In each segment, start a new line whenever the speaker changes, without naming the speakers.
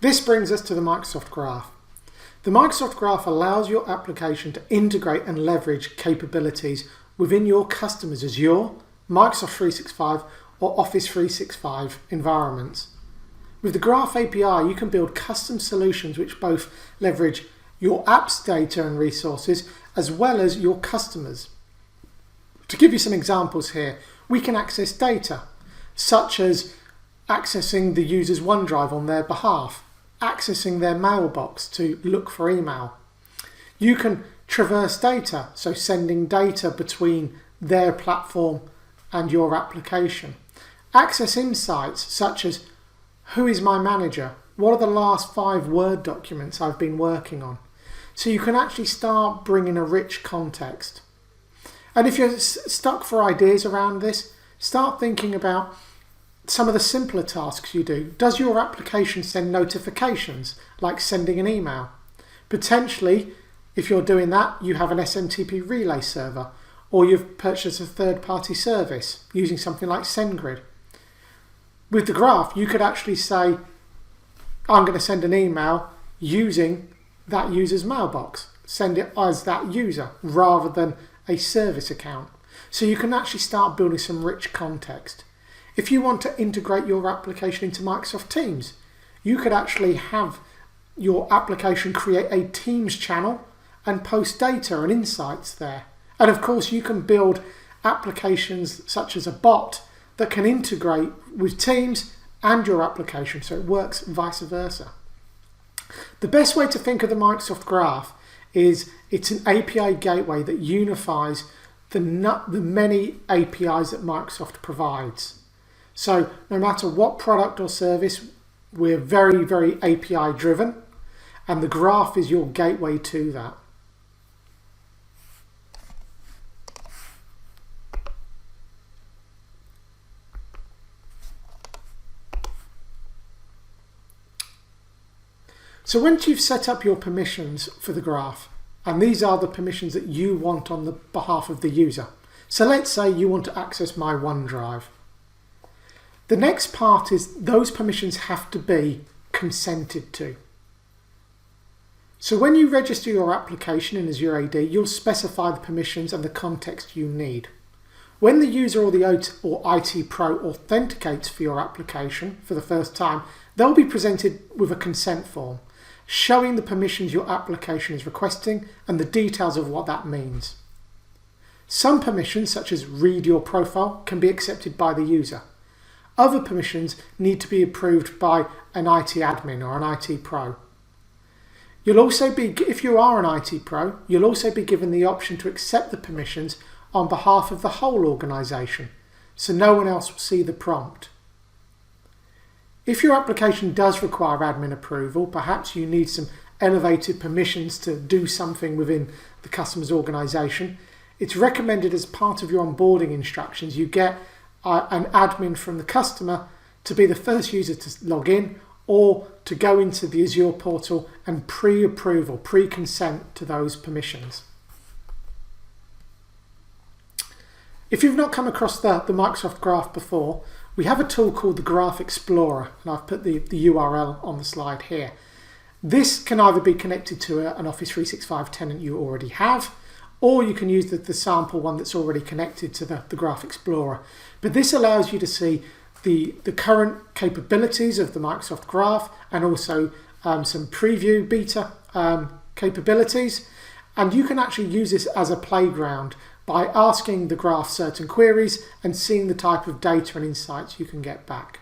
This brings us to the Microsoft Graph. The Microsoft Graph allows your application to integrate and leverage capabilities within your customers' Azure, Microsoft 365 or Office 365 environments. With the Graph API, you can build custom solutions which both leverage your app's data and resources as well as your customers. To give you some examples here, we can access data such as accessing the user's OneDrive on their behalf, accessing their mailbox to look for email. You can traverse data, so sending data between their platform and your application. Access insights such as who is my manager? What are the last 5 Word documents I've been working on? So you can actually start bringing a rich context. And if you're stuck for ideas around this, start thinking about some of the simpler tasks you do. Does your application send notifications, like sending an email? Potentially, if you're doing that, you have an SMTP relay server, or you've purchased a third-party service using something like SendGrid. With the Graph, you could actually say, I'm going to send an email using that user's mailbox. Send it as that user, rather than a service account. So you can actually start building some rich context. If you want to integrate your application into Microsoft Teams, you could actually have your application create a Teams channel and post data and insights there. And of course, you can build applications such as a bot that can integrate with Teams and your application, so it works vice versa. The best way to think of the Microsoft Graph is it's an API gateway that unifies the many APIs that Microsoft provides. So no matter what product or service, we're very, very API driven, and the Graph is your gateway to that. So once you've set up your permissions for the Graph, and these are the permissions that you want on the behalf of the user. So let's say you want to access my OneDrive. The next part is those permissions have to be consented to. So when you register your application in Azure AD, you'll specify the permissions and the context you need. When the user or the IT pro authenticates for your application for the first time, they'll be presented with a consent form showing the permissions your application is requesting and the details of what that means. Some permissions, such as read your profile, can be accepted by the user. Other permissions need to be approved by an IT admin or an IT pro. You'll also be, if you are an IT pro, you'll also be given the option to accept the permissions on behalf of the whole organisation, so no one else will see the prompt. If your application does require admin approval, perhaps you need some elevated permissions to do something within the customer's organisation, it's recommended as part of your onboarding instructions you get an admin from the customer to be the first user to log in or to go into the Azure portal and pre-approval, pre-consent to those permissions. If you've not come across the Microsoft Graph before, we have a tool called the Graph Explorer, and I've put the URL on the slide here. This can either be connected to an Office 365 tenant you already have, or you can use the sample one that's already connected to the Graph Explorer. But this allows you to see the current capabilities of the Microsoft Graph and also some preview beta capabilities. And you can actually use this as a playground by asking the Graph certain queries and seeing the type of data and insights you can get back.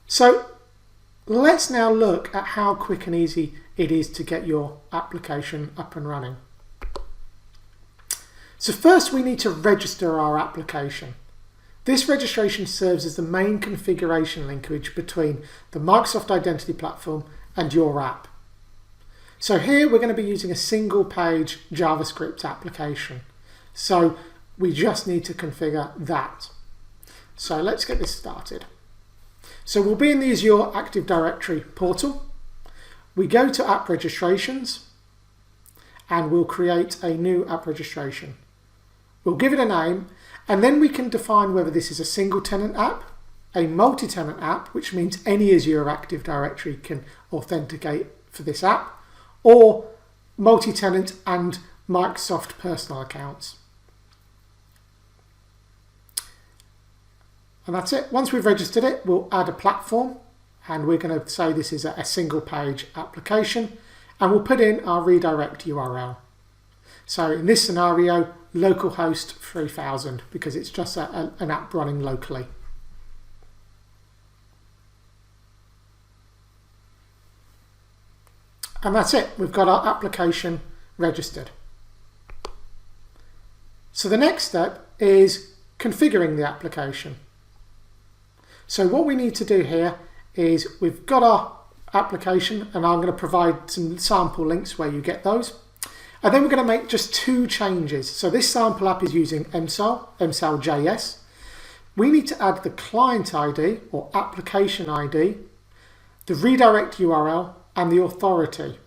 So let's now look at how quick and easy it is to get your application up and running. So first we need to register our application. This registration serves as the main configuration linkage between the Microsoft Identity Platform and your app. So here we're going to be using a single page JavaScript application. So we just need to configure that. So let's get this started. So we'll be in the Azure Active Directory portal. We go to app registrations and we'll create a new app registration. We'll give it a name and then we can define whether this is a single tenant app, a multi-tenant app, which means any Azure Active Directory can authenticate for this app, or multi-tenant and Microsoft personal accounts. And that's it. Once we've registered it, we'll add a platform, and we're going to say this is a single page application, and we'll put in our redirect URL. So in this scenario, localhost 3000, because it's just an app running locally. And that's it. We've got our application registered. So the next step is configuring the application. So what we need to do here is we've got our application, and I'm going to provide some sample links where you get those. And then we're going to make just 2 changes. So this sample app is using MSAL.js. We need to add the client ID or application ID, the redirect URL, and the authority.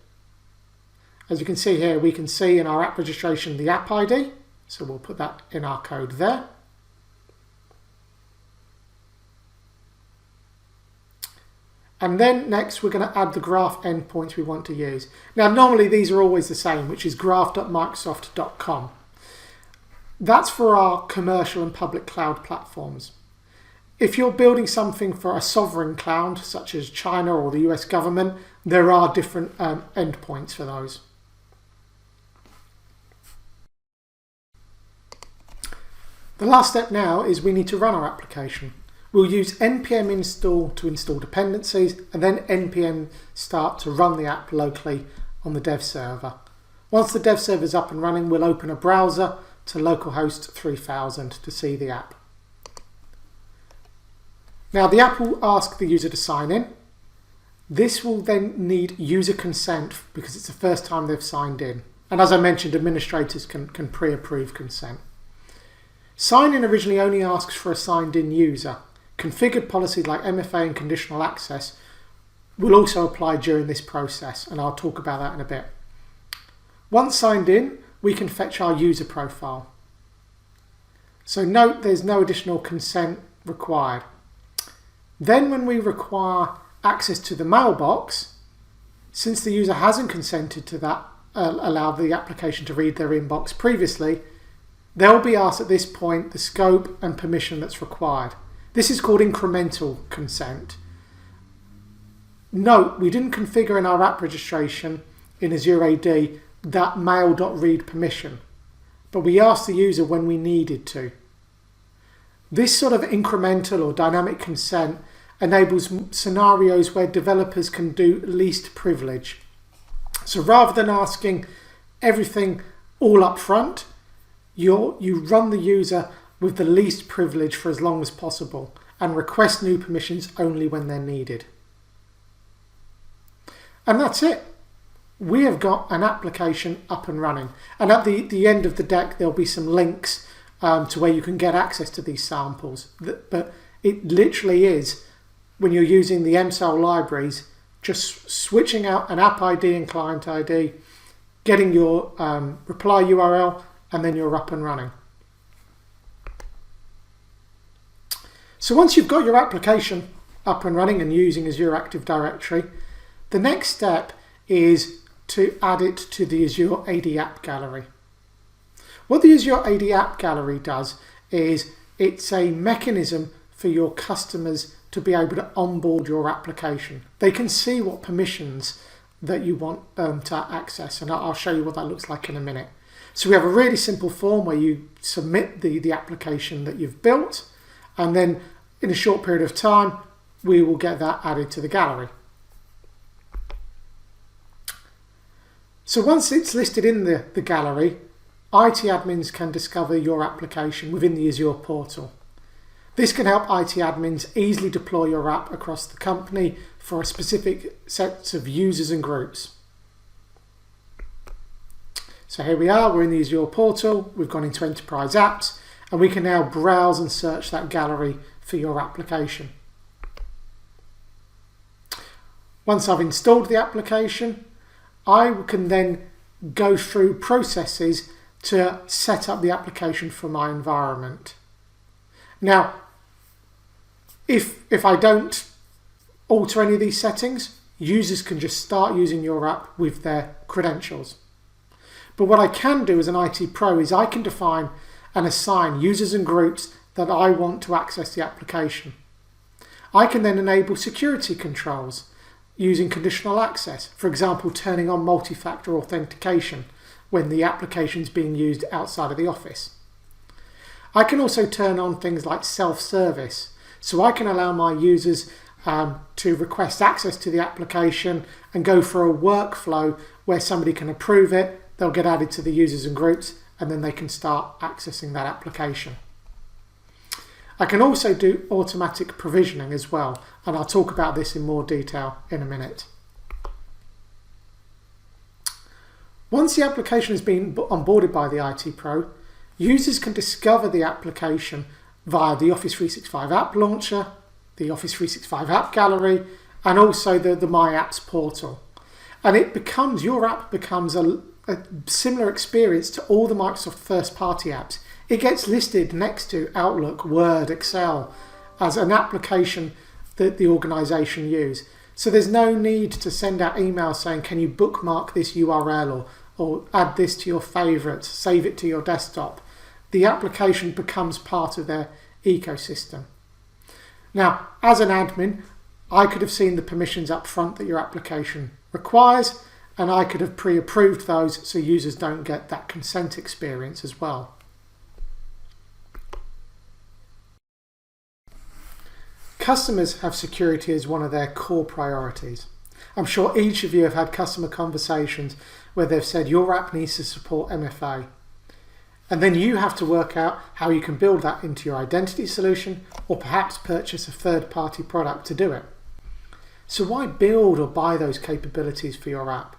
As you can see here, we can see in our app registration the app ID. So we'll put that in our code there. And then next we're going to add the graph endpoints we want to use. Now normally these are always the same, which is graph.microsoft.com. That's for our commercial and public cloud platforms. If you're building something for a sovereign cloud, such as China or the US government, there are different endpoints for those. The last step now is we need to run our application. We'll use npm install to install dependencies, and then npm start to run the app locally on the dev server. Once the dev server is up and running, we'll open a browser to localhost 3000 to see the app. Now the app will ask the user to sign in. This will then need user consent because it's the first time they've signed in. And as I mentioned, administrators can pre-approve consent. Sign in originally only asks for a signed in user. Configured policies like MFA and conditional access will also apply during this process, and I'll talk about that in a bit. Once signed in, we can fetch our user profile. So note there's no additional consent required. Then when we require access to the mailbox, since the user hasn't consented to that, allow the application to read their inbox previously, they'll be asked at this point the scope and permission that's required. This is called incremental consent. Note, we didn't configure in our app registration in Azure AD that mail.read permission, but we asked the user when we needed to. This sort of incremental or dynamic consent enables scenarios where developers can do least privilege. So rather than asking everything all up front, you run the user with the least privilege for as long as possible and request new permissions only when they're needed. And that's it. We have got an application up and running. And at the end of the deck, there'll be some links to where you can get access to these samples. But it literally is, when you're using the MSAL libraries, just switching out an app ID and client ID, getting your reply URL, and then you're up and running. So once you've got your application up and running and using Azure Active Directory, the next step is to add it to the Azure AD App Gallery. What the Azure AD App Gallery does is it's a mechanism for your customers to be able to onboard your application. They can see what permissions that you want them to access, and I'll show you what that looks like in a minute. So we have a really simple form where you submit the application that you've built, and then in a short period of time, we will get that added to the gallery. So once it's listed in the gallery, IT admins can discover your application within the Azure portal. This can help IT admins easily deploy your app across the company for a specific set of users and groups. So here we are, we're in the Azure portal, we've gone into Enterprise Apps, and we can now browse and search that gallery for your application. Once I've installed the application, I can then go through processes to set up the application for my environment. Now, If I don't alter any of these settings, users can just start using your app with their credentials. But what I can do as an IT pro is I can define and assign users and groups that I want to access the application. I can then enable security controls using conditional access, for example, turning on multi-factor authentication when the application is being used outside of the office. I can also turn on things like self-service, so I can allow my users to request access to the application and go for a workflow where somebody can approve it, they'll get added to the users and groups, and then they can start accessing that application. I can also do automatic provisioning as well, and I'll talk about this in more detail in a minute. Once the application has been onboarded by the IT Pro, users can discover the application via the Office 365 App Launcher, the Office 365 App Gallery, and also the My Apps portal. And your app becomes a similar experience to all the Microsoft first-party apps. It gets listed next to Outlook, Word, Excel as an application that the organisation use. So there's no need to send out emails saying, can you bookmark this URL or add this to your favourites, save it to your desktop. The application becomes part of their ecosystem. Now, as an admin, I could have seen the permissions up front that your application requires, and I could have pre-approved those so users don't get that consent experience as well. Customers have security as one of their core priorities. I'm sure each of you have had customer conversations where they've said your app needs to support MFA. And then you have to work out how you can build that into your identity solution or perhaps purchase a third-party product to do it. So why build or buy those capabilities for your app?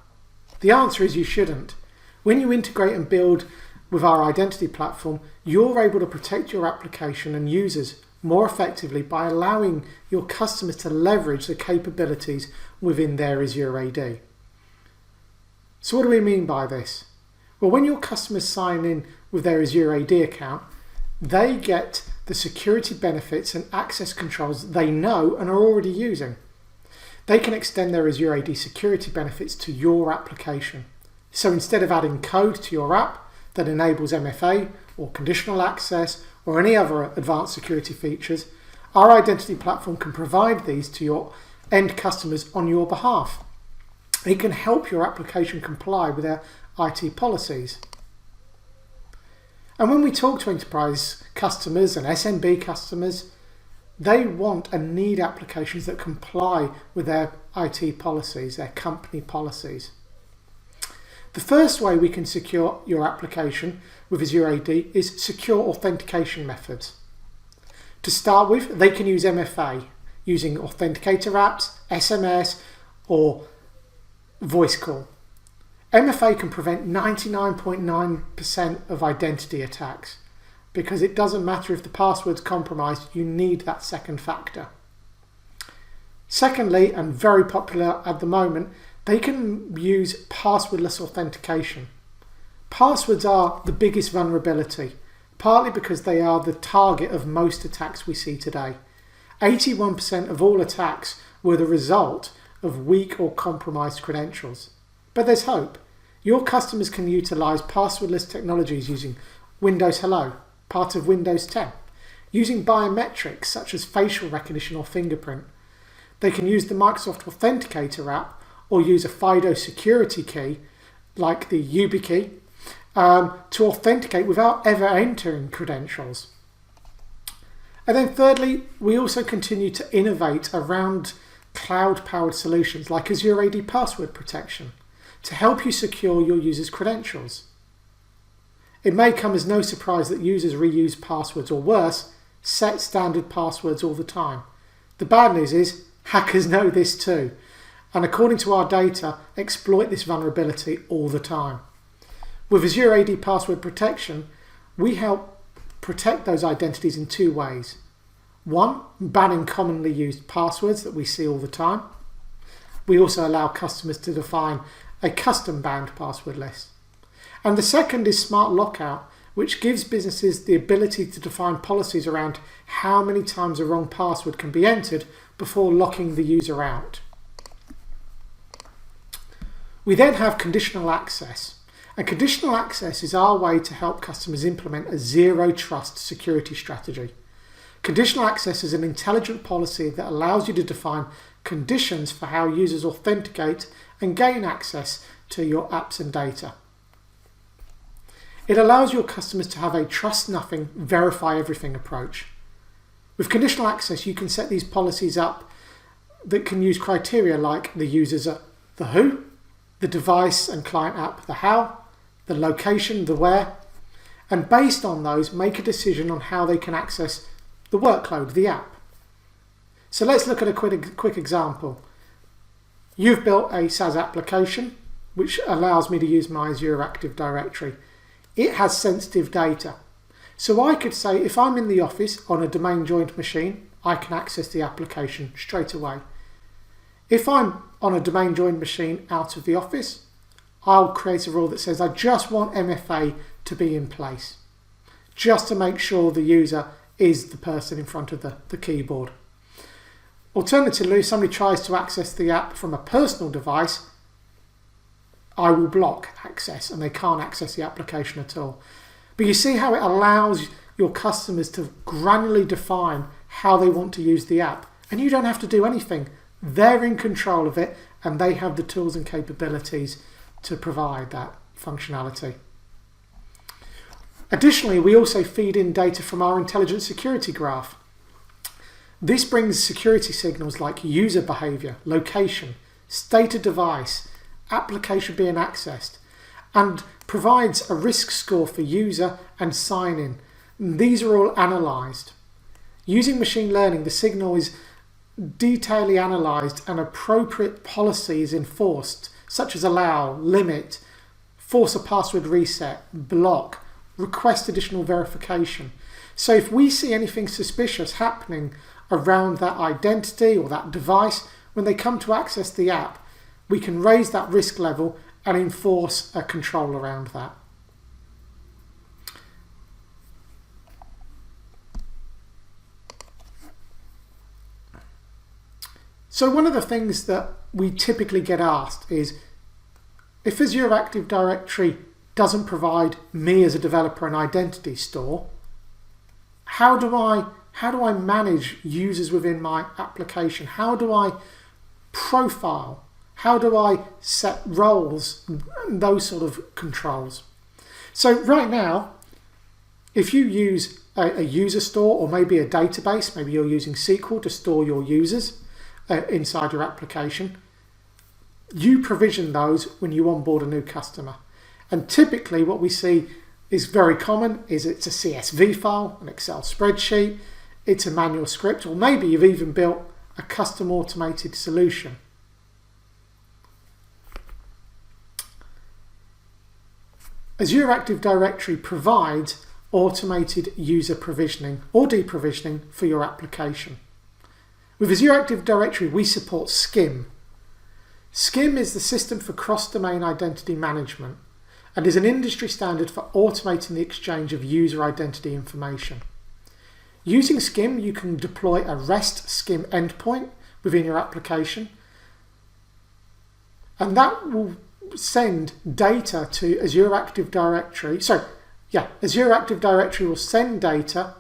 The answer is you shouldn't. When you integrate and build with our identity platform, you're able to protect your application and users more effectively by allowing your customers to leverage the capabilities within their Azure AD. So what do we mean by this? Well, when your customers sign in with their Azure AD account, they get the security benefits and access controls they know and are already using. They can extend their Azure AD security benefits to your application. So instead of adding code to your app that enables MFA or conditional access or any other advanced security features, our identity platform can provide these to your end customers on your behalf. It can help your application comply with their IT policies. And when we talk to enterprise customers and SMB customers, they want and need applications that comply with their IT policies, their company policies. The first way we can secure your application with Azure AD is secure authentication methods. To start with, they can use MFA using authenticator apps, SMS, or voice call. MFA can prevent 99.9% of identity attacks because it doesn't matter if the password's compromised, you need that second factor. Secondly, and very popular at the moment, they can use passwordless authentication. Passwords are the biggest vulnerability, partly because they are the target of most attacks we see today. 81% of all attacks were the result of weak or compromised credentials. But there's hope. Your customers can utilize passwordless technologies using Windows Hello, part of Windows 10, using biometrics such as facial recognition or fingerprint. They can use the Microsoft Authenticator app or use a FIDO security key like the YubiKey to authenticate without ever entering credentials. And then thirdly, we also continue to innovate around cloud-powered solutions like Azure AD password protection to help you secure your users' credentials. It may come as no surprise that users reuse passwords or worse, set standard passwords all the time. The bad news is hackers know this too, and according to our data, exploit this vulnerability all the time. With Azure AD password protection, we help protect those identities in two ways. One, banning commonly used passwords that we see all the time. We also allow customers to define a custom banned password list. And the second is smart lockout, which gives businesses the ability to define policies around how many times a wrong password can be entered before locking the user out. We then have conditional access. And conditional access is our way to help customers implement a zero-trust security strategy. Conditional access is an intelligent policy that allows you to define conditions for how users authenticate and gain access to your apps and data. It allows your customers to have a trust nothing, verify everything approach. With conditional access, you can set these policies up that can use criteria like the users are the who, the device and client app, the how, the location, the where, and based on those, make a decision on how they can access the workload, the app. So let's look at a quick example. You've built a SaaS application which allows me to use my Azure Active Directory. It has sensitive data. So I could say if I'm in the office on a domain joined machine, I can access the application straight away. If I'm on a domain joined machine out of the office, I'll create a rule that says I just want MFA to be in place, just to make sure the user is the person in front of the keyboard. Alternatively, if somebody tries to access the app from a personal device, I will block access and they can't access the application at all. But you see how it allows your customers to granularly define how they want to use the app, and you don't have to do anything. They're in control of it and they have the tools and capabilities to provide that functionality. Additionally, we also feed in data from our intelligent security graph. This brings security signals like user behavior, location, state of device, application being accessed, and provides a risk score for user and sign-in. These are all analysed. Using machine learning, the signal is detailedly analysed and appropriate policies enforced, such as allow, limit, force a password reset, block, request additional verification. So if we see anything suspicious happening around that identity or that device, when they come to access the app, we can raise that risk level and enforce a control around that. So one of the things that we typically get asked is, if Azure Active Directory doesn't provide me as a developer an identity store, how do I manage users within my application? How do I profile? How do I set roles? Those sort of controls. So right now, if you use a user store or maybe a database, maybe you're using SQL to store your users inside your application, you provision those when you onboard a new customer. And typically what we see is very common is it's a CSV file, an Excel spreadsheet, it's a manual script, or maybe you've even built a custom automated solution. Azure Active Directory provides automated user provisioning or deprovisioning for your application. With Azure Active Directory, we support SCIM. SCIM is the System for Cross-Domain Identity Management and is an industry standard for automating the exchange of user identity information. Using SCIM, you can deploy a REST SCIM endpoint within your application, and that will send data to Azure Active Directory. Azure Active Directory will send data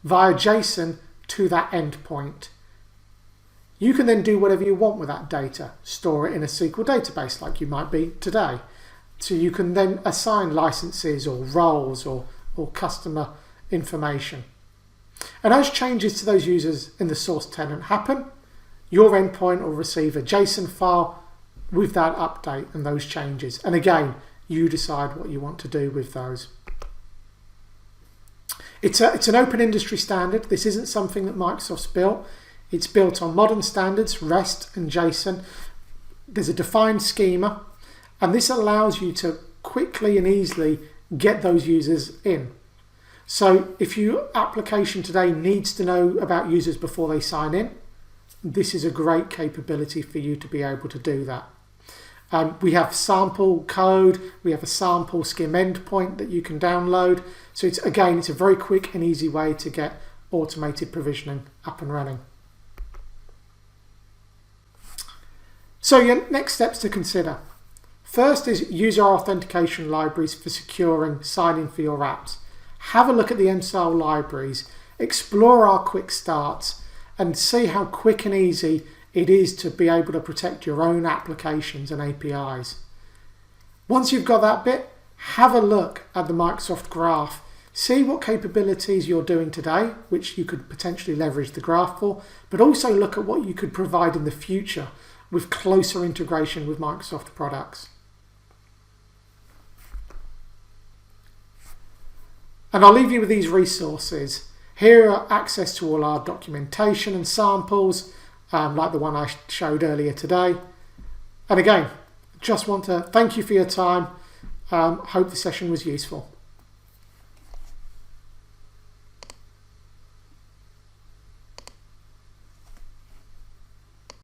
via JSON to that endpoint. You can then do whatever you want with that data. Store it in a SQL database like you might be today. So you can then assign licenses or roles or customer information. And as changes to those users in the source tenant happen, your endpoint will receive a JSON file with that update and those changes. And again, you decide what you want to do with those. It's an open industry standard. This isn't something that Microsoft's built. It's built on modern standards, REST and JSON. There's a defined schema, and this allows you to quickly and easily get those users in. So if your application today needs to know about users before they sign in, this is a great capability for you to be able to do that. We have sample code, we have a sample SCIM endpoint that you can download. So it's a very quick and easy way to get automated provisioning up and running. So your next steps to consider. First is user authentication libraries for securing sign-in for your apps. Have a look at the MSAL libraries, explore our quick starts, and see how quick and easy it is to be able to protect your own applications and APIs. Once you've got that bit, have a look at the Microsoft Graph. See what capabilities you're doing today, which you could potentially leverage the Graph for, but also look at what you could provide in the future with closer integration with Microsoft products. And I'll leave you with these resources. Here are access to all our documentation and samples, like the one I showed earlier today. And again, just want to thank you for your time. Hope the session was useful.